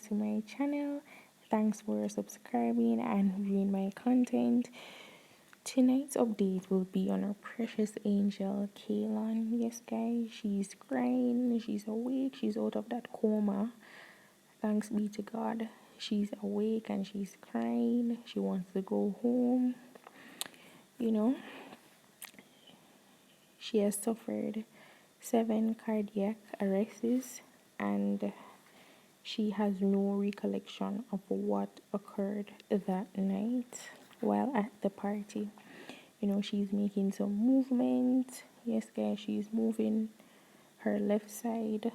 to my channel. Thanks for subscribing and viewing my content. Tonight's update will be on our precious angel Kaylan. Yes guys, she's crying, she's awake, she's out of that coma. Thanks be to God. She's awake and she's crying. She wants to go home. You know, she has suffered 7 cardiac arrests and she has no recollection of what occurred that night while at the party. You know, she's making some movement. Yes, guys, she's moving her left side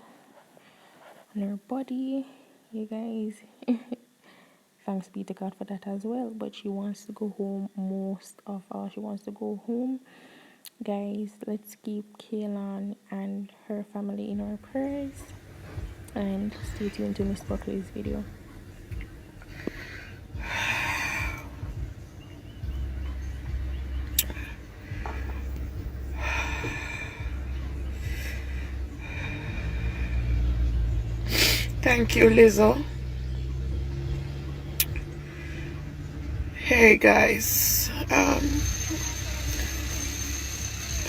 on her body. You guys, thanks be to God for that as well. But she wants to go home most of all. She wants to go home. Guys, let's keep Kaylan and her family in our prayers. And stay tuned to Miss Buckley's video. Thank you, Lizzo. Hey guys,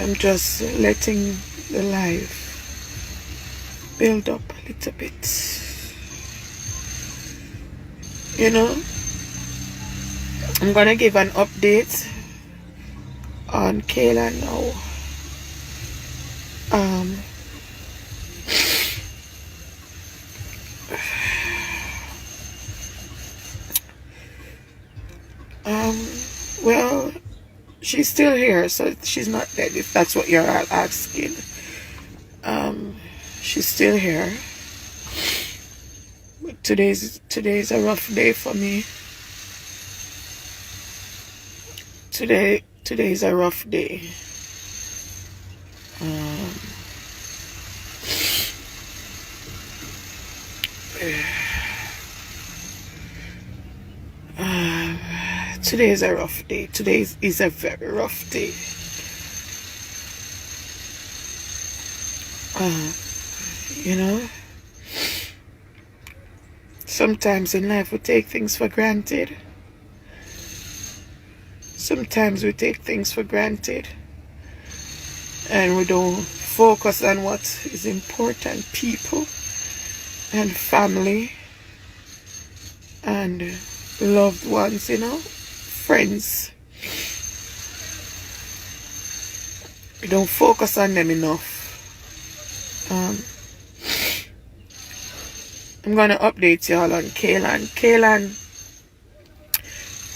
I'm just letting the life build up a little bit. You know, I'm gonna give an update on Kayla now. Well, she's still here, so she's not dead, if that's what you're asking. She's still here. But today's a rough day for me. Today's a rough day. Today is a rough day. Today is a very rough day. You know, sometimes in life we take things for granted. Sometimes we take things for granted and we don't focus on what is important. People and family and loved ones, you know, friends. We don't focus on them enough. I'm gonna update y'all on Kaylan.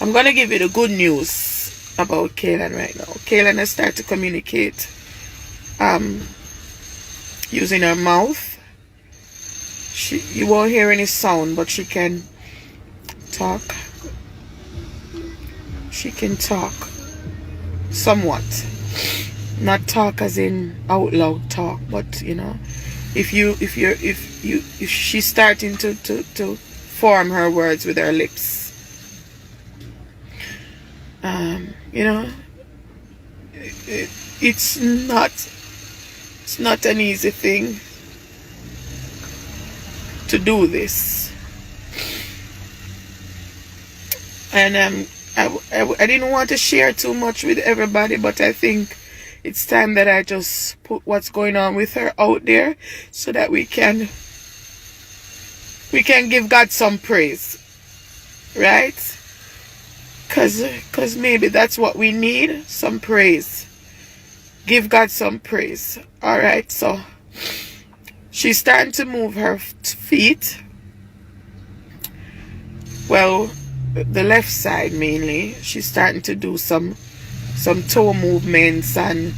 I'm gonna give you the good news about Kaylan right now. Kaylan has started to communicate using her mouth. You won't hear any sound, but she can talk. She can talk somewhat. Not talk as in out loud talk, but you know, if she's starting to form her words with her lips. You know, it's not an easy thing to do this. And I didn't want to share too much with everybody, but I think it's time that I just put what's going on with her out there so that we can give God some praise, right? Cause maybe that's what we need, some praise. Give God some praise. All right, so she's starting to move her feet. Well, the left side mainly. She's starting to do some toe movements, and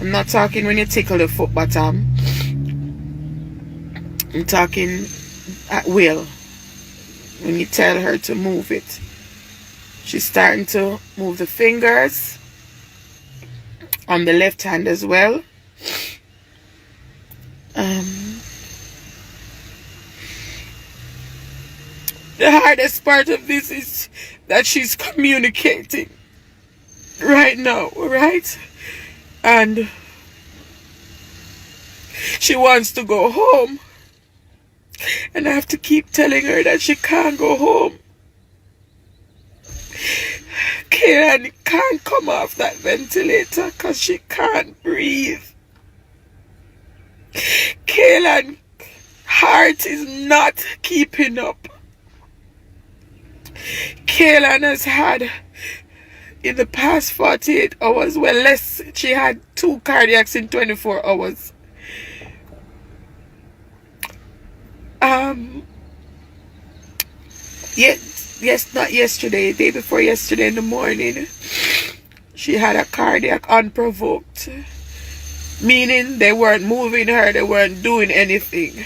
I'm not talking when you tickle the foot bottom. I'm talking at will, when you tell her to move it. She's starting to move the fingers on the left hand as well. The hardest part of this is that she's communicating right now, right? And she wants to go home. And I have to keep telling her that she can't go home. Kaylan can't come off that ventilator because she can't breathe. Kaylan's heart is not keeping up. Kaylan has had, in the past 48 hours, well, less, she had 2 cardiacs in 24 hours. Yes, not yesterday, day before yesterday in the morning, she had a cardiac unprovoked, meaning they weren't moving her, they weren't doing anything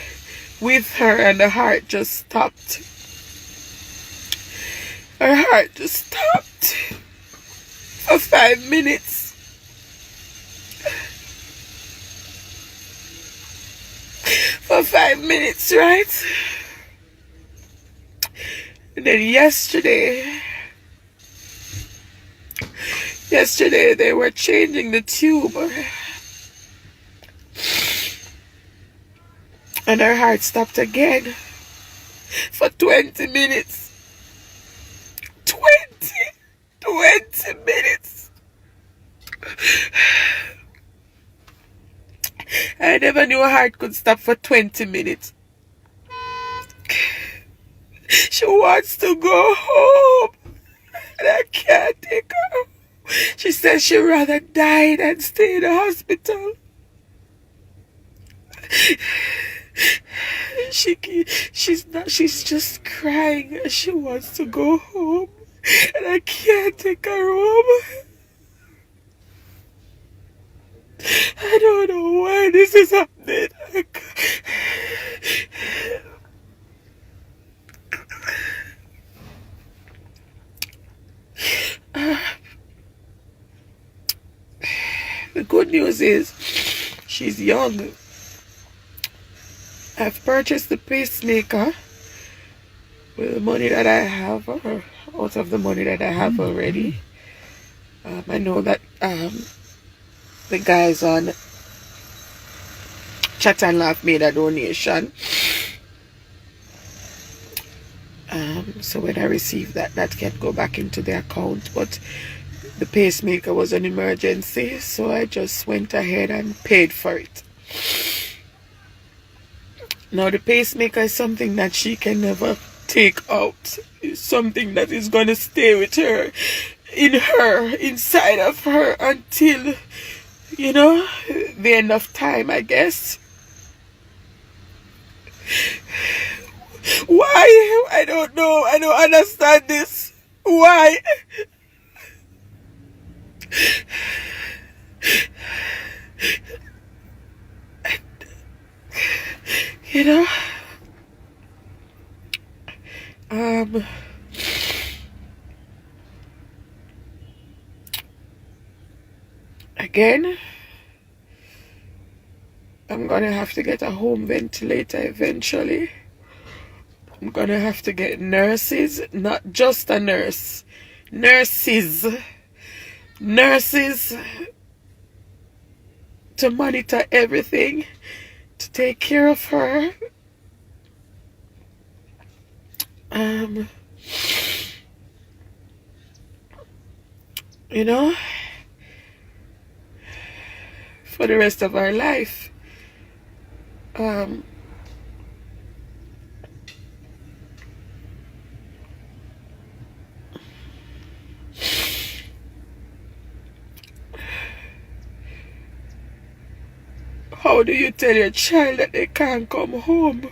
with her, and the heart just stopped. Her heart just stopped for 5 minutes. For 5 minutes, right? And then yesterday they were changing the tube. And her heart stopped again for 20 minutes. 20 minutes. I never knew a heart could stop for 20 minutes. She wants to go home, and I can't take her home. She says she'd rather die than stay in the hospital. She's just crying. She wants to go home, and I can't take her home. I don't know why this is happening. The good news is she's young. I've purchased the pacemaker with the money that I have, or out of the money that I have already. I know that the guys on Chat and Laugh made a donation. So when I receive that can go back into the account. But the pacemaker was an emergency, so I just went ahead and paid for it. Now the pacemaker is something that she can never take out. It's something that is going to stay with her, inside of her until, the end of time, I guess. Why? I don't know. I don't understand this. Why? Again, I'm gonna have to get a home ventilator eventually. I'm gonna have to get nurses, not just a nurse, nurses to monitor everything, to take care of her. For the rest of our life. How do you tell your child that they can't come home?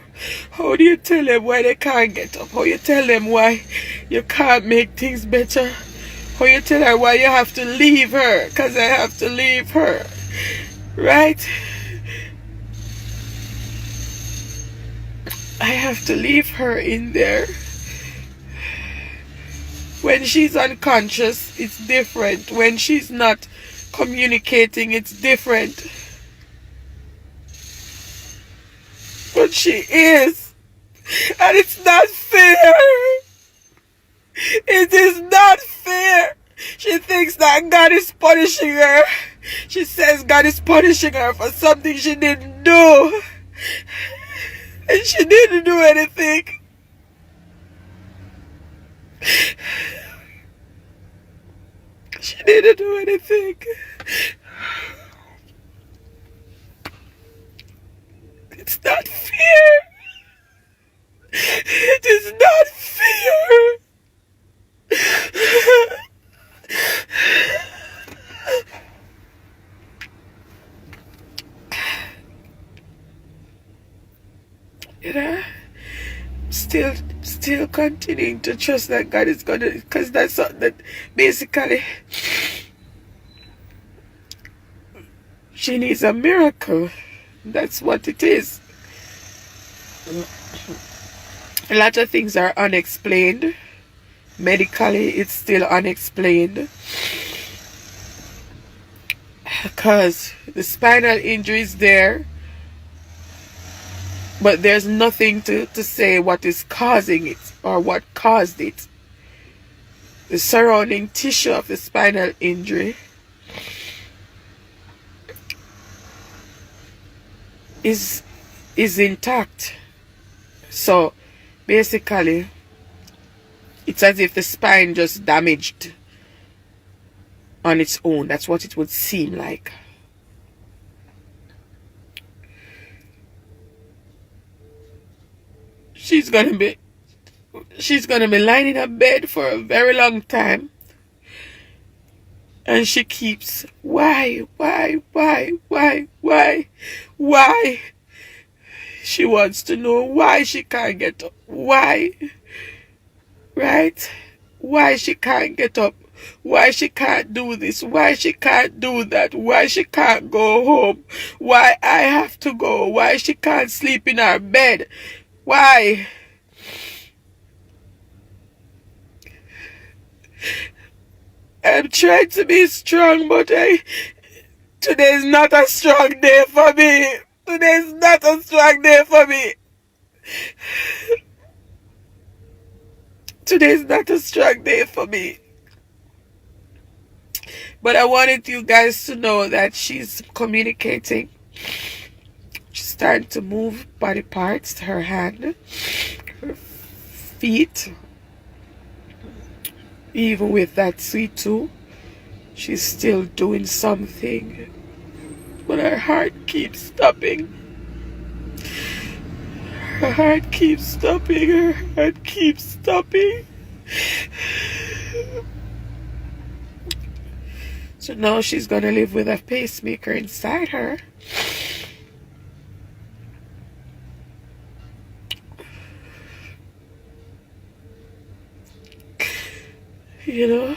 How do you tell them why they can't get up? How you tell them why you can't make things better? How you tell her why you have to leave her? Because I have to leave her. Right? I have to leave her in there. When she's unconscious, it's different. When she's not communicating, it's different. But she is. And it's not fair. It is not fair. She thinks that God is punishing her. She says God is punishing her for something she didn't do. And she didn't do anything. She didn't do anything. It's not fair. It is not fair. You know, still continuing to trust that God is gonna, because that's something that basically she needs a miracle. That's what it is. A lot of things are unexplained. Medically, it's still unexplained. Because the spinal injury is there, but there's nothing to say what is causing it or what caused it. The surrounding tissue of the spinal injury is intact. So basically, it's as if the spine just damaged on its own. That's what it would seem like. She's gonna be lying in a bed for a very long time. And she keeps, why? She wants to know why she can't get up. Why? Right? Why she can't get up. Why she can't do this. Why she can't do that. Why she can't go home. Why I have to go. Why she can't sleep in her bed. Why? I'm trying to be strong, but today's not a strong day for me. Today's not a strong day for me. Today's not a strong day for me. But I wanted you guys to know that she's communicating. She's starting to move body parts, her hand, her feet. Even with that sweet too, she's still doing something. But her heart keeps stopping. Her heart keeps stopping. Her heart keeps stopping. So now she's gonna live with a pacemaker inside her. You know,